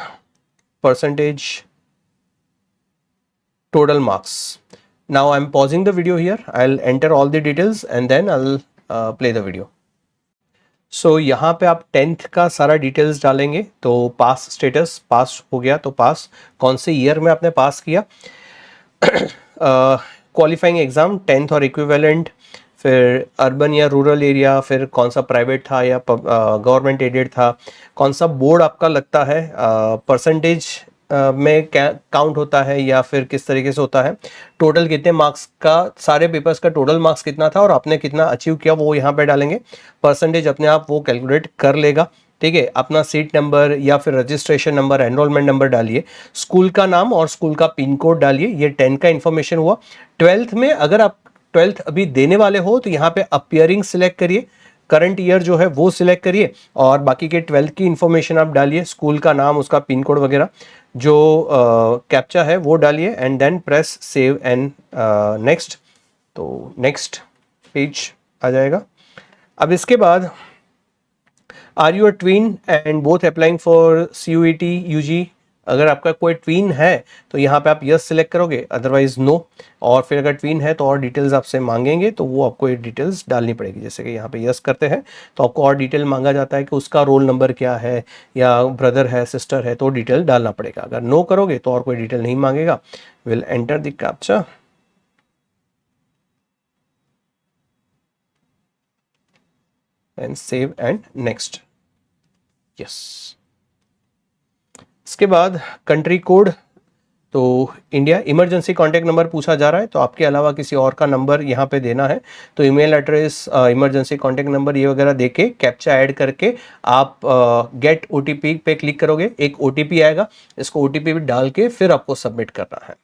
percentage, total marks. Now I'm pausing the video here. I'll enter all the details and then I'll play the video. So यहाँ पे आप 10th का सारा details डालेंगे. तो पास status, पास हो गया तो पास, कौन से ईयर में आपने पास किया, क्वालिफाइंग एग्जाम 10th और इक्विवेलेंट, फिर अर्बन या रूरल एरिया, फिर कौन सा प्राइवेट था या गवर्नमेंट एडेड था, कौन सा बोर्ड आपका लगता है, परसेंटेज में काउंट होता है या फिर किस तरीके से होता है, टोटल कितने मार्क्स का, सारे पेपर्स का टोटल मार्क्स कितना था और आपने कितना अचीव किया वो यहाँ पे डालेंगे. परसेंटेज अपने आप वो कैलकुलेट कर लेगा. ठीक है, अपना सीट नंबर या फिर रजिस्ट्रेशन नंबर, एनरोलमेंट नंबर डालिए, स्कूल का नाम और स्कूल का पिन कोड डालिए. ये 10 का इन्फॉर्मेशन हुआ. 12th में अगर आप 12th अभी देने वाले हो तो यहाँ पे अपियरिंग सिलेक्ट करिए, करंट ईयर जो है वो सिलेक्ट करिए और बाकी के 12th की इन्फॉर्मेशन आप डालिए, स्कूल का नाम, उसका पिन कोड वगैरह, जो कैप्चा है वो डालिए and then press save and next. तो नेक्स्ट पेज आ जाएगा. अब इसके बाद are you a twin and both applying for CUET UG. अगर आपका कोई ट्वीन है तो यहाँ पे आप यस सिलेक्ट करोगे, अदरवाइज नो. और फिर अगर ट्वीन है तो और डिटेल्स आपसे मांगेंगे तो वो आपको ये डिटेल्स डालनी पड़ेगी. जैसे कि यहाँ पे यस करते हैं तो आपको और डिटेल मांगा जाता है कि उसका रोल नंबर क्या है या ब्रदर है, सिस्टर है, तो डिटेल डालना पड़ेगा. अगर नो करोगे तो और कोई डिटेल नहीं मांगेगा. Will enter the captcha and save and next. Yes. इसके बाद कंट्री कोड, तो इंडिया. इमरजेंसी कॉन्टैक्ट नंबर पूछा जा रहा है तो आपके अलावा किसी और का नंबर यहाँ पे देना है. तो email address, emergency contact number ये वगैरह देके कैप्चा ऐड करके आप गेट OTP पे क्लिक करोगे. एक OTP आएगा, इसको OTP डाल के फिर आपको सबमिट करना है.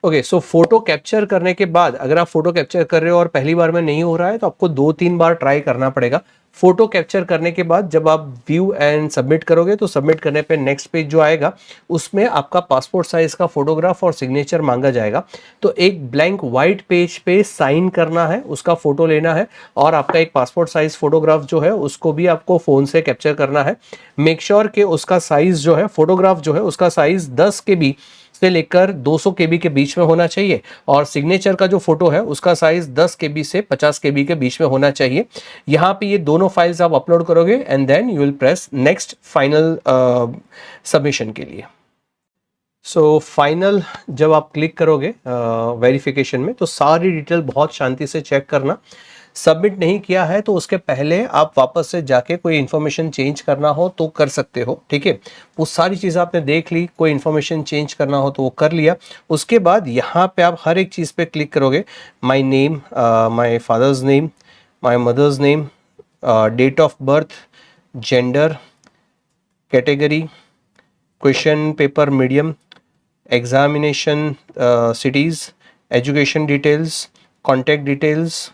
ओके, सो फोटो कैप्चर करने के बाद, अगर आप फोटो कैप्चर कर रहे हो और पहली बार में नहीं हो रहा है तो आपको 2-3 बार ट्राई करना पड़ेगा. फोटो कैप्चर करने के बाद जब आप व्यू एंड सबमिट करोगे तो सबमिट करने पे नेक्स्ट पेज जो आएगा उसमें आपका पासपोर्ट साइज का फोटोग्राफ और सिग्नेचर मांगा जाएगा. तो एक ब्लैंक व्हाइट पेज पे साइन करना है, उसका फोटो लेना है और आपका एक पासपोर्ट साइज फोटोग्राफ जो है उसको भी आपको फोन से कैप्चर करना है. मेक श्योर कि उसका साइज जो है, फोटोग्राफ जो है उसका साइज 10 KB से लेकर 200 KB के बीच में होना चाहिए और सिग्नेचर का जो फोटो है उसका साइज 10 KB से 50 KB के बीच में होना चाहिए. यहाँ पे ये दोनों फाइल्स आप अपलोड करोगे and then you will press next final submission के लिए. सो फाइनल जब आप क्लिक करोगे वेरिफिकेशन में तो सारी डिटेल बहुत शांति से चेक करना. सबमिट नहीं किया है तो उसके पहले आप वापस से जाके कोई इन्फॉर्मेशन चेंज करना हो तो कर सकते हो. ठीक है, वो सारी चीज़ आपने देख ली, कोई इन्फॉर्मेशन चेंज करना हो तो वो कर लिया. उसके बाद यहाँ पे आप हर एक चीज़ पे क्लिक करोगे. My name, my father's name, my mother's name, date of birth, gender, category, question paper medium, examination cities, education details, contact details,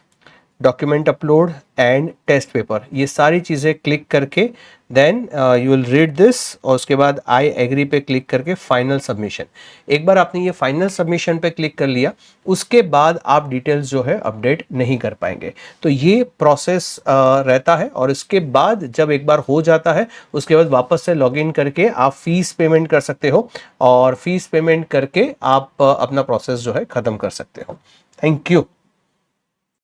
document upload and test paper, ये सारी चीज़ें क्लिक करके then you will read this और उसके बाद I agree पे click करके final submission. एक बार आपने ये फाइनल सबमिशन पे क्लिक कर लिया उसके बाद आप डिटेल्स जो है अपडेट नहीं कर पाएंगे. तो ये प्रोसेस रहता है और इसके बाद जब एक बार हो जाता है उसके बाद वापस से लॉगिन करके आप फीस पेमेंट कर सकते हो और फीस पेमेंट करके आप अपना प्रोसेस जो है ख़त्म कर सकते हो. Thank you.